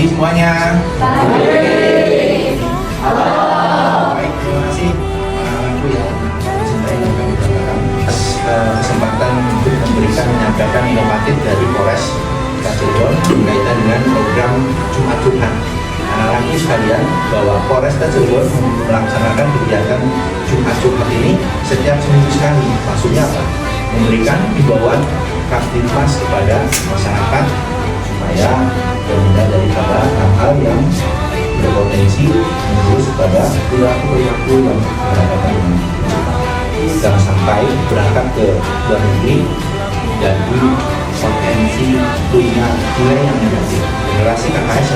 Pagi semuanya. Baik, terima kasih anak-anakku yang mencintai dan kami banggakan atas kesempatan untuk menyampaikan inovatif dari Polres Cirebon berkaitan dengan program Jumat Jumat. Anak-anakku sekalian, bahwa Polres Cirebon melaksanakan kegiatan Jumat Jumat ini setiap seminggu sekali. Maksudnya apa? Memberikan himbauan Kamtibmas kepada masyarakat supaya terhindar daripada hal-hal yang berpotensi menjurus pada perilaku-perilaku yang berhadapan dengan jangan sampai berangkat ke luar negeri jadi potensi punya nilai yang negatif. Generasi KKS